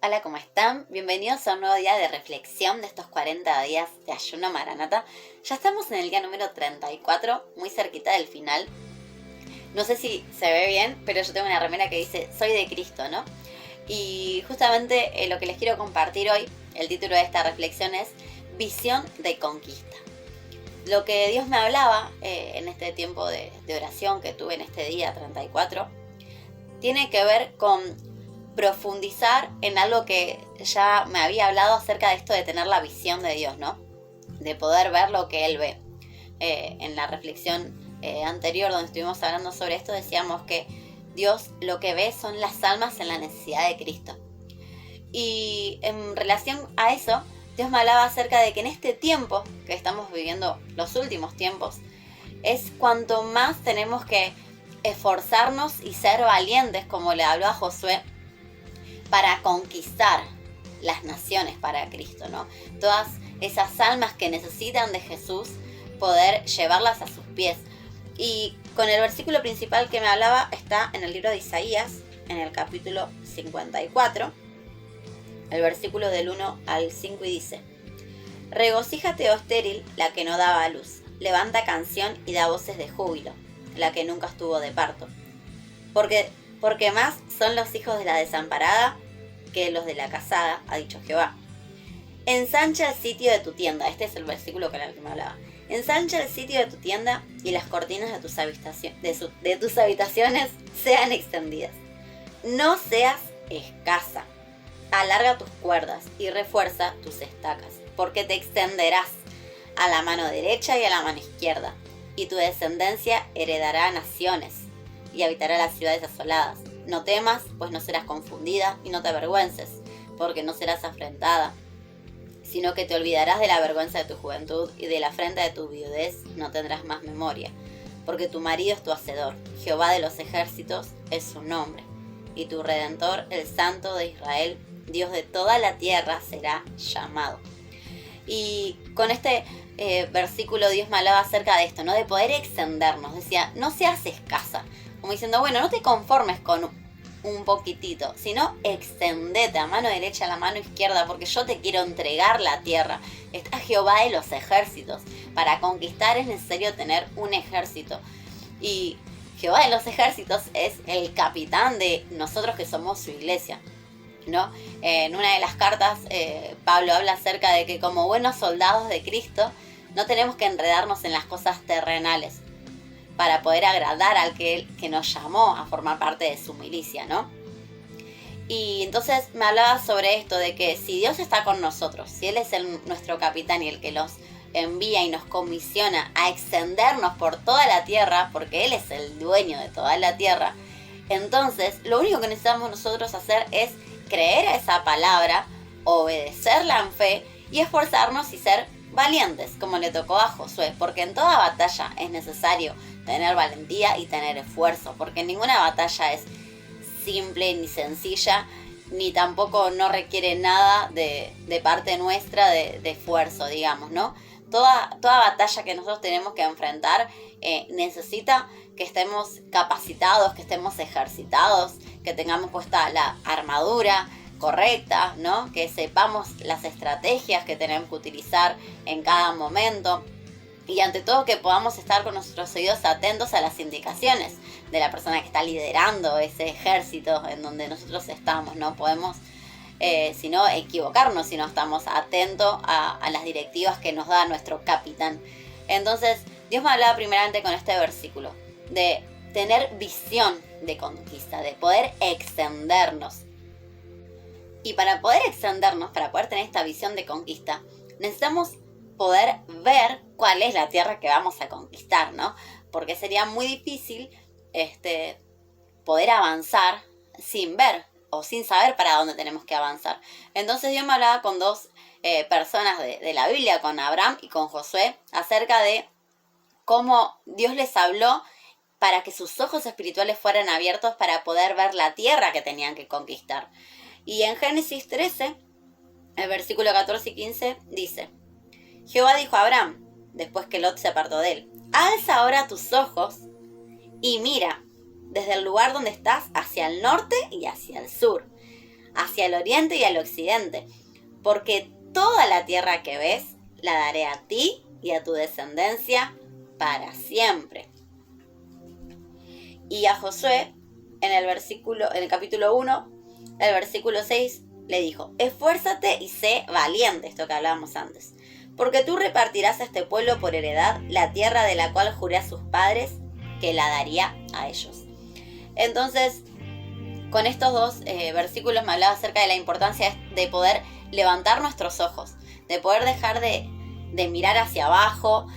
Hola, ¿cómo están? Bienvenidos a un nuevo día de reflexión de estos 40 días de ayuno Maranata. Ya estamos en el día número 34, muy cerquita del final. No sé si se ve bien, pero yo tengo una remera que dice Soy de Cristo, ¿no? Y justamente lo que les quiero compartir hoy, el título de esta reflexión es Visión de Conquista. Lo que Dios me hablaba en este tiempo de oración que tuve en este día 34 tiene que ver con profundizar en algo que ya me había hablado acerca de esto de tener la visión de Dios, ¿no? De poder ver lo que Él ve. En la reflexión anterior donde estuvimos hablando sobre esto decíamos que Dios lo que ve son las almas en la necesidad de Cristo. Y en relación a eso, Dios me hablaba acerca de que en este tiempo que estamos viviendo, los últimos tiempos, es cuanto más tenemos que esforzarnos y ser valientes, como le habló a Josué, para conquistar las naciones para Cristo, ¿no? Todas esas almas que necesitan de Jesús, poder llevarlas a sus pies. Y con el versículo principal que me hablaba está en el libro de Isaías, en el capítulo 54, el versículo del 1 al 5, y dice: Regocíjate, oh estéril, la que no daba a luz, levanta canción y da voces de júbilo, la que nunca estuvo de parto. Porque más son los hijos de la desamparada que los de la casada, ha dicho Jehová. Ensancha el sitio de tu tienda. Este es el versículo con el que me hablaba. Ensancha el sitio de tu tienda y las cortinas de tus habitaciones sean extendidas. No seas escasa. Alarga tus cuerdas y refuerza tus estacas, porque te extenderás a la mano derecha y a la mano izquierda, y tu descendencia heredará naciones y habitará las ciudades asoladas. No temas, pues no serás confundida, y no te avergüences, porque no serás afrentada, sino que te olvidarás de la vergüenza de tu juventud, y de la afrenta de tu viudez no tendrás más memoria, porque tu marido es tu hacedor, Jehová de los ejércitos es su nombre, y tu Redentor, el Santo de Israel, Dios de toda la tierra, será llamado. Y con este versículo Dios me hablaba acerca de esto, ¿no? De poder extendernos. Decía, no seas escasa. Como diciendo, bueno, no te conformes con un poquitito, sino extendete a mano derecha, a la mano izquierda, porque yo te quiero entregar la tierra. Está Jehová de los ejércitos. Para conquistar es necesario tener un ejército. Y Jehová de los ejércitos es el capitán de nosotros que somos su iglesia, ¿no? En una de las cartas Pablo habla acerca de que como buenos soldados de Cristo no tenemos que enredarnos en las cosas terrenales para poder agradar al que nos llamó a formar parte de su milicia, ¿no? Y entonces me hablaba sobre esto de que si Dios está con nosotros, si Él es nuestro capitán y el que nos envía y nos comisiona a extendernos por toda la tierra, porque Él es el dueño de toda la tierra, entonces lo único que necesitamos nosotros hacer es creer a esa palabra, obedecerla en fe y esforzarnos y ser valientes, como le tocó a Josué, porque en toda batalla es necesario tener valentía y tener esfuerzo, porque ninguna batalla es simple ni sencilla, ni tampoco no requiere nada de parte nuestra de esfuerzo, digamos, ¿no? Toda batalla que nosotros tenemos que enfrentar necesita que estemos capacitados, que estemos ejercitados, que tengamos puesta la armadura correcta, ¿no? Que sepamos las estrategias que tenemos que utilizar en cada momento. Y ante todo que podamos estar con nuestros oídos atentos a las indicaciones de la persona que está liderando ese ejército en donde nosotros estamos. No podemos sino equivocarnos si no estamos atentos a las directivas que nos da nuestro capitán. Entonces Dios me hablaba primeramente con este versículo de tener visión de conquista, de poder extendernos. Y para poder extendernos, para poder tener esta visión de conquista, necesitamos poder ver cuál es la tierra que vamos a conquistar, ¿no? Porque sería muy difícil poder avanzar sin ver o sin saber para dónde tenemos que avanzar. Entonces Dios me hablaba con dos personas de la Biblia, con Abraham y con Josué, acerca de cómo Dios les habló para que sus ojos espirituales fueran abiertos para poder ver la tierra que tenían que conquistar. Y en Génesis 13, el versículo 14 y 15, dice: Jehová dijo a Abraham, después que Lot se apartó de él: alza ahora tus ojos y mira desde el lugar donde estás hacia el norte y hacia el sur. hacia el oriente y al occidente, porque toda la tierra que ves la daré a ti y a tu descendencia para siempre. Y a Josué, en el capítulo 1, el versículo 6, le dijo: esfuérzate y sé valiente, esto que hablábamos antes, porque tú repartirás a este pueblo por heredad la tierra de la cual juré a sus padres que la daría a ellos. Entonces, con estos dos versículos me hablaba acerca de la importancia de poder levantar nuestros ojos, de poder dejar de mirar hacia abajo,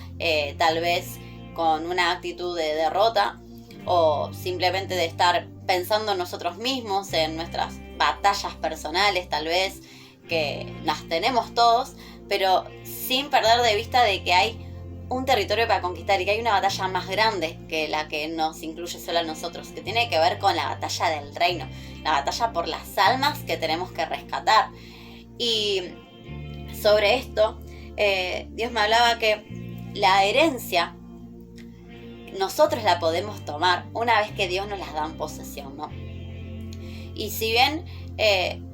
tal vez con una actitud de derrota, o simplemente de estar pensando en nosotros mismos, en nuestras batallas personales, tal vez, que las tenemos todos, pero sin perder de vista de que hay un territorio para conquistar y que hay una batalla más grande que la que nos incluye solo a nosotros, que tiene que ver con la batalla del reino, la batalla por las almas que tenemos que rescatar. Y sobre esto, Dios me hablaba que la herencia nosotros la podemos tomar una vez que Dios nos las da en posesión, ¿no? Y si bien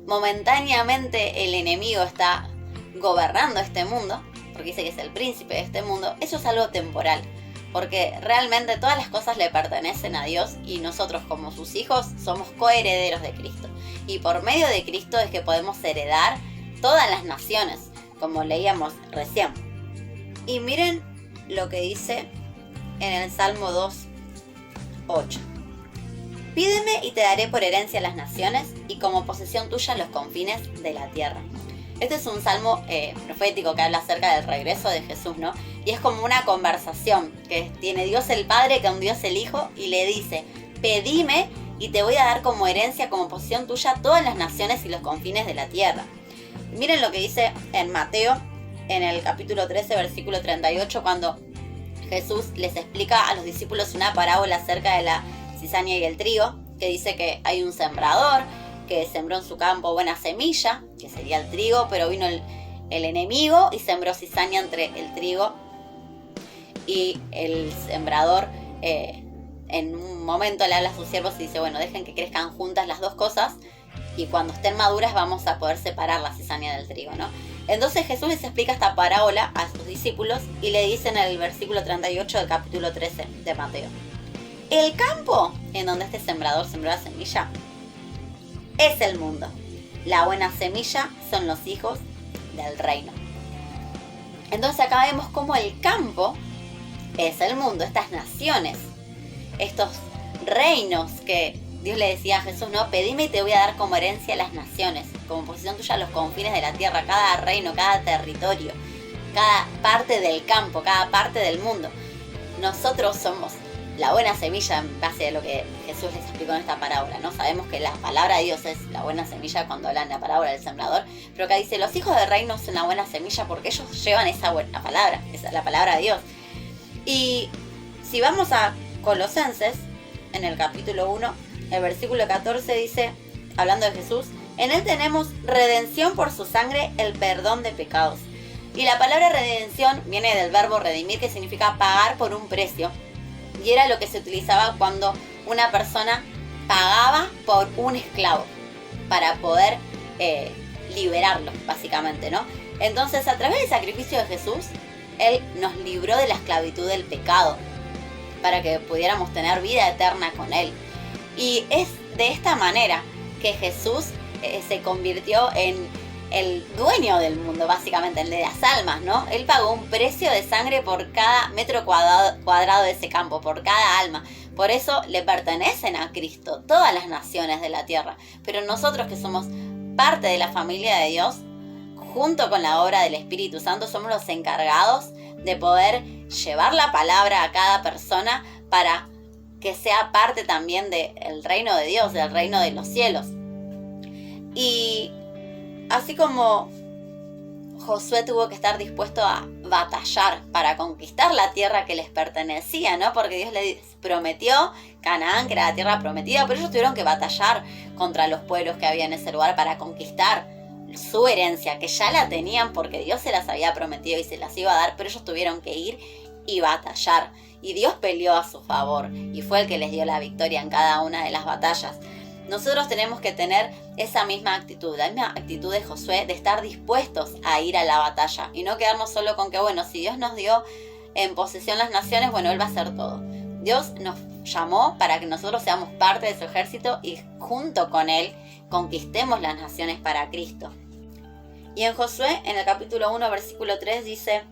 momentáneamente el enemigo está gobernando este mundo, porque dice que es el príncipe de este mundo, eso es algo temporal, porque realmente todas las cosas le pertenecen a Dios y nosotros como sus hijos somos coherederos de Cristo. Y por medio de Cristo es que podemos heredar todas las naciones, como leíamos recién. Y miren lo que dice en el Salmo 2:8. Pídeme y te daré por herencia las naciones y como posesión tuya los confines de la tierra. Este es un salmo profético que habla acerca del regreso de Jesús, ¿no? Y es como una conversación que tiene Dios el Padre con Dios el Hijo y le dice: pedime y te voy a dar como herencia, como posesión tuya, todas las naciones y los confines de la tierra. Y miren lo que dice en Mateo, en el capítulo 13, versículo 38, cuando Jesús les explica a los discípulos una parábola acerca de la cizaña y el trigo, que dice que hay un sembrador que sembró en su campo buena semilla, que sería el trigo, pero vino el enemigo y sembró cizaña entre el trigo y el sembrador. En un momento le habla a sus siervos y dice: bueno, dejen que crezcan juntas las dos cosas y cuando estén maduras vamos a poder separar la cizaña del trigo, ¿no? Entonces Jesús les explica esta parábola a sus discípulos y le dice en el versículo 38 del capítulo 13 de Mateo: el campo en donde este sembrador sembró la semilla es el mundo. La buena semilla son los hijos del reino. Entonces acá vemos cómo el campo es el mundo, estas naciones, estos reinos que Dios le decía a Jesús, ¿no? Pedime y te voy a dar como herencia las naciones, como posesión tuya los confines de la tierra, cada reino, cada territorio, cada parte del campo, cada parte del mundo. Nosotros somos la buena semilla en base a lo que Jesús les explicó en esta parábola, ¿no? Sabemos que la palabra de Dios es la buena semilla cuando hablan de la parábola del sembrador, pero acá dice: los hijos del reino son la buena semilla porque ellos llevan esa buena palabra, esa es la palabra de Dios. Y si vamos a Colosenses, en el capítulo 1, el versículo 14 dice, hablando de Jesús: en él tenemos redención por su sangre, el perdón de pecados. Y la palabra redención viene del verbo redimir, que significa pagar por un precio. Y era lo que se utilizaba cuando una persona pagaba por un esclavo para poder liberarlo, básicamente, ¿no? Entonces, a través del sacrificio de Jesús, Él nos libró de la esclavitud del pecado para que pudiéramos tener vida eterna con Él. Y es de esta manera que Jesús se convirtió en el dueño del mundo, básicamente, el de las almas, ¿no? Él pagó un precio de sangre por cada metro cuadrado de ese campo, por cada alma. Por eso le pertenecen a Cristo todas las naciones de la tierra. Pero nosotros, que somos parte de la familia de Dios, junto con la obra del Espíritu Santo, somos los encargados de poder llevar la palabra a cada persona para que sea parte también del reino de Dios, del reino de los cielos. Y así como Josué tuvo que estar dispuesto a batallar para conquistar la tierra que les pertenecía, ¿no? Porque Dios les prometió Canaán, que era la tierra prometida, pero ellos tuvieron que batallar contra los pueblos que había en ese lugar para conquistar su herencia, que ya la tenían porque Dios se las había prometido y se las iba a dar, pero ellos tuvieron que ir y batallar. Y Dios peleó a su favor y fue el que les dio la victoria en cada una de las batallas. nosotros tenemos que tener esa misma actitud, la misma actitud de Josué, de estar dispuestos a ir a la batalla y no quedarnos solo con que, bueno, si Dios nos dio en posesión las naciones, bueno, Él va a hacer todo. Dios nos llamó para que nosotros seamos parte de su ejército y junto con Él conquistemos las naciones para Cristo. Y en Josué, en el capítulo 1, versículo 3, dice,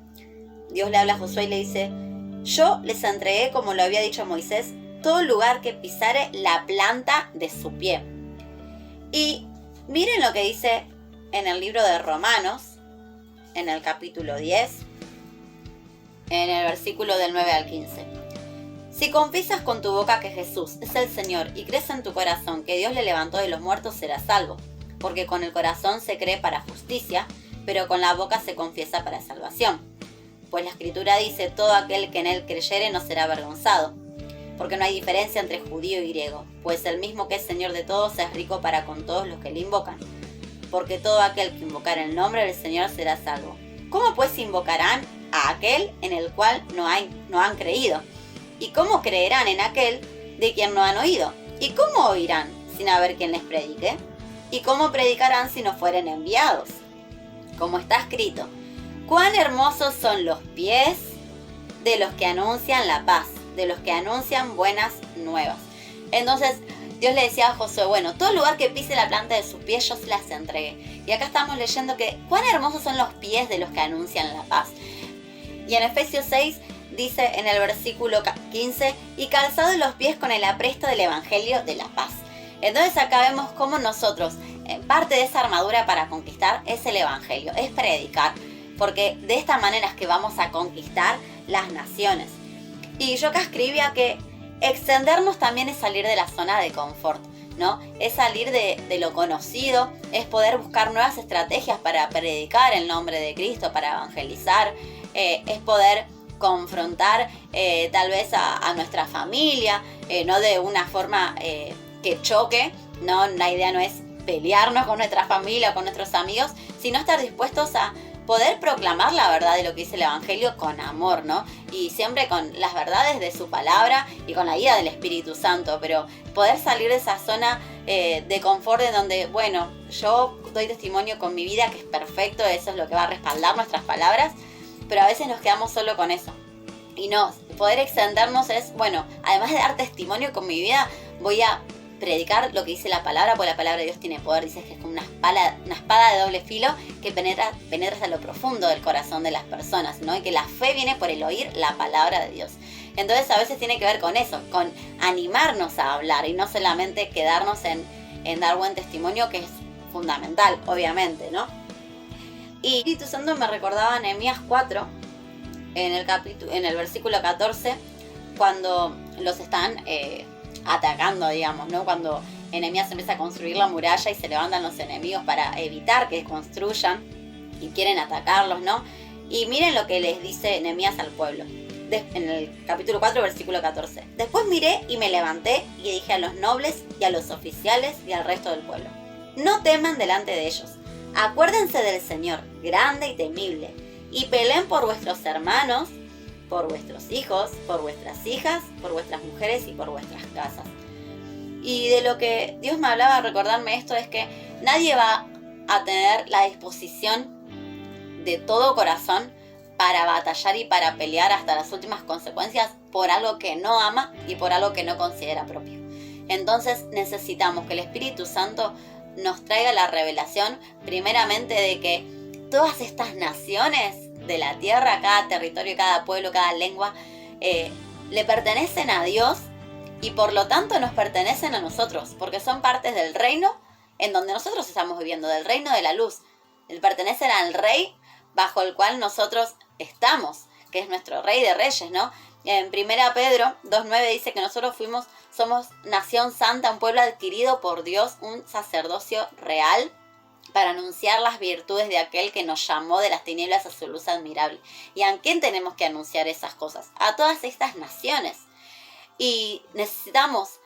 Dios le habla a Josué y le dice, yo les entregué, como lo había dicho Moisés, todo lugar que pisare la planta de su pie. Y miren lo que dice en el libro de Romanos, en el capítulo 10, en el versículo del 9 al 15. Si confiesas con tu boca que Jesús es el Señor y crees en tu corazón que Dios le levantó de los muertos, serás salvo. Porque con el corazón se cree para justicia, pero con la boca se confiesa para salvación. Pues la Escritura dice, todo aquel que en él creyere no será avergonzado. Porque no hay diferencia entre judío y griego, pues el mismo que es Señor de todos es rico para con todos los que le invocan. Porque todo aquel que invocar el nombre del Señor será salvo. ¿Cómo pues invocarán a aquel en el cual no han creído? ¿Y cómo creerán en aquel de quien no han oído? ¿Y cómo oirán sin haber quien les predique? ¿Y cómo predicarán si no fueren enviados? Como está escrito, cuán hermosos son los pies de los que anuncian la paz, de los que anuncian buenas nuevas. Entonces Dios le decía a Josué, bueno, todo lugar que pise la planta de sus pies yo se las entregué. Y acá estamos leyendo que cuán hermosos son los pies de los que anuncian la paz. Y en Efesios 6 dice en el versículo 15, y calzados los pies con el apresto del evangelio de la paz. Entonces acá vemos cómo nosotros, parte de esa armadura para conquistar es el evangelio, es predicar, porque de esta manera es que vamos a conquistar las naciones. Y yo acá escribía que extendernos también es salir de la zona de confort, ¿no? Es salir de lo conocido, es poder buscar nuevas estrategias para predicar el nombre de Cristo, para evangelizar, es poder confrontar tal vez a nuestra familia, no de una forma que choque, ¿no? La idea no es pelearnos con nuestra familia o con nuestros amigos, sino estar dispuestos a poder proclamar la verdad de lo que dice el Evangelio con amor, ¿no? Y siempre con las verdades de su palabra y con la guía del Espíritu Santo, pero poder salir de esa zona de confort en donde, bueno, yo doy testimonio con mi vida que es perfecto, eso es lo que va a respaldar nuestras palabras, pero a veces nos quedamos solo con eso. Y no, poder extendernos es, bueno, además de dar testimonio con mi vida, voy a predicar lo que dice la palabra, porque la palabra de Dios tiene poder, dice que es como una espada de doble filo que penetra hasta lo profundo del corazón de las personas, ¿no? Y que la fe viene por el oír la palabra de Dios. Entonces a veces tiene que ver con eso, con animarnos a hablar y no solamente quedarnos en dar buen testimonio, que es fundamental, obviamente, ¿no? Y Espíritu Santo me recordaba a Nehemías 4, en el versículo 14, cuando los están atacando, digamos, ¿no? Cuando Nehemías empieza a construir la muralla y se levantan los enemigos para evitar que construyan y quieren atacarlos, ¿no? Y miren lo que les dice Nehemías al pueblo. En el capítulo 4, versículo 14. Después miré y me levanté y dije a los nobles y a los oficiales y al resto del pueblo: no teman delante de ellos. Acuérdense del Señor, grande y temible, y peleen por vuestros hermanos, por vuestros hijos, por vuestras hijas, por vuestras mujeres y por vuestras casas. Y de lo que Dios me hablaba, recordarme esto, es que nadie va a tener la disposición de todo corazón para batallar y para pelear hasta las últimas consecuencias por algo que no ama y por algo que no considera propio. Entonces necesitamos que el Espíritu Santo nos traiga la revelación, primeramente, de que todas estas naciones de la tierra, cada territorio, cada pueblo, cada lengua, le pertenecen a Dios y por lo tanto nos pertenecen a nosotros, porque son partes del reino en donde nosotros estamos viviendo, del reino de la luz. Le pertenecen al rey bajo el cual nosotros estamos, que es nuestro rey de reyes, ¿no? En 1 Pedro 2:9 dice que nosotros somos nación santa, un pueblo adquirido por Dios, un sacerdocio real, para anunciar las virtudes de aquel que nos llamó de las tinieblas a su luz admirable. ¿Y a quién tenemos que anunciar esas cosas? A todas estas naciones. Y necesitamos,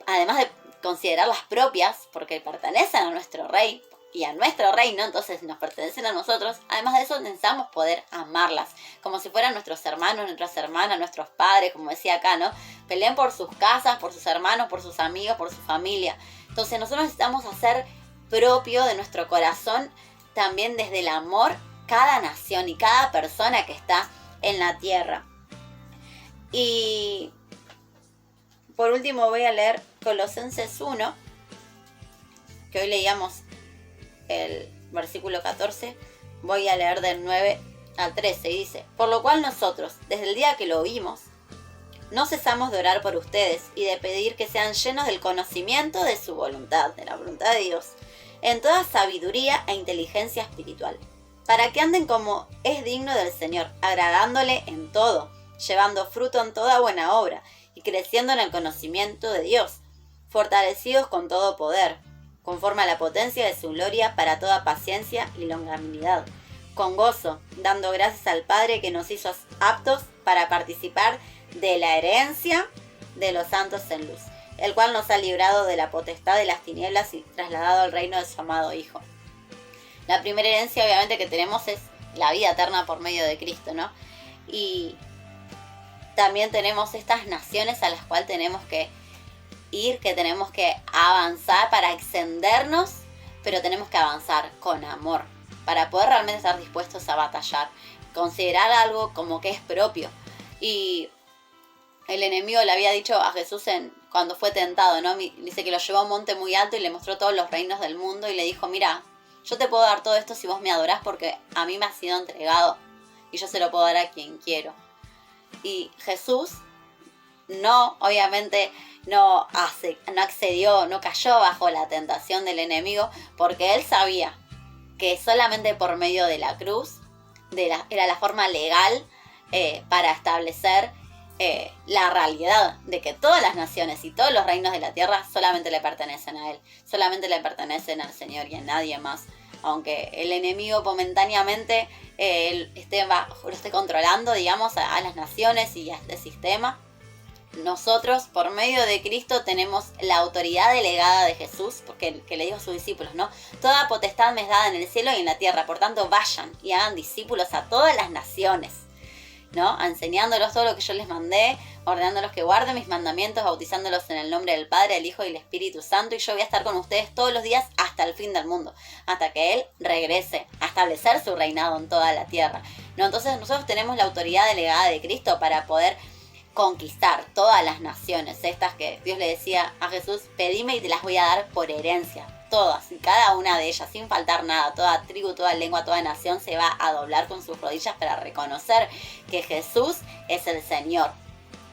además de considerar las propias, porque pertenecen a nuestro rey y a nuestro reino, entonces nos pertenecen a nosotros, además de eso necesitamos poder amarlas, como si fueran nuestros hermanos, nuestras hermanas, nuestros padres, como decía acá, ¿no? Peleen por sus casas, por sus hermanos, por sus amigos, por su familia. Entonces nosotros necesitamos hacer propio de nuestro corazón, también desde el amor, cada nación y cada persona que está en la tierra. Y por último voy a leer Colosenses 1, que hoy leíamos el versículo 14, voy a leer del 9 al 13 y dice: por lo cual nosotros, desde el día que lo oímos, no cesamos de orar por ustedes y de pedir que sean llenos del conocimiento de su voluntad, de la voluntad de Dios, en toda sabiduría e inteligencia espiritual, para que anden como es digno del Señor, agradándole en todo, llevando fruto en toda buena obra y creciendo en el conocimiento de Dios, fortalecidos con todo poder, conforme a la potencia de su gloria, para toda paciencia y longanimidad, con gozo, dando gracias al Padre que nos hizo aptos para participar de la herencia de los santos en luz, el cual nos ha librado de la potestad de las tinieblas y trasladado al reino de su amado Hijo. La primera herencia obviamente que tenemos es la vida eterna por medio de Cristo, ¿no? Y también tenemos estas naciones a las cuales tenemos que ir, que tenemos que avanzar para extendernos, pero tenemos que avanzar con amor, para poder realmente estar dispuestos a batallar, considerar algo como que es propio. Y el enemigo le había dicho a Jesús cuando fue tentado, ¿no? Dice que lo llevó a un monte muy alto y le mostró todos los reinos del mundo y le dijo: mira, yo te puedo dar todo esto si vos me adorás, porque a mí me ha sido entregado y yo se lo puedo dar a quien quiero. Y Jesús obviamente no accedió, no cayó bajo la tentación del enemigo, porque él sabía que solamente por medio de la cruz era la forma legal para establecer la realidad de que todas las naciones y todos los reinos de la tierra solamente le pertenecen a Él, solamente le pertenecen al Señor y a nadie más. Aunque el enemigo momentáneamente lo esté controlando, digamos, a las naciones y a este sistema, nosotros por medio de Cristo tenemos la autoridad delegada de Jesús, porque que le dijo a sus discípulos, ¿no? Toda potestad me es dada en el cielo y en la tierra, por tanto vayan y hagan discípulos a todas las naciones, ¿no? Enseñándolos todo lo que yo les mandé, ordenándolos que guarden mis mandamientos, bautizándolos en el nombre del Padre, del Hijo y del Espíritu Santo, y yo voy a estar con ustedes todos los días hasta el fin del mundo, hasta que Él regrese a establecer su reinado en toda la tierra, ¿no? Entonces nosotros tenemos la autoridad delegada de Cristo para poder conquistar todas las naciones, estas que Dios le decía a Jesús: pedime y te las voy a dar por herencia, todas y cada una de ellas, sin faltar nada. Toda tribu, toda lengua, toda nación se va a doblar con sus rodillas para reconocer que Jesús es el Señor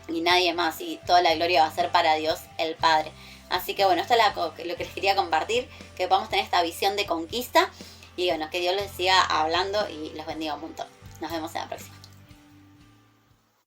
y nadie más, y toda la gloria va a ser para Dios el Padre. Así que bueno, esto es lo que les quería compartir, que podamos tener esta visión de conquista, y bueno, que Dios les siga hablando y los bendiga un montón. Nos vemos en la próxima.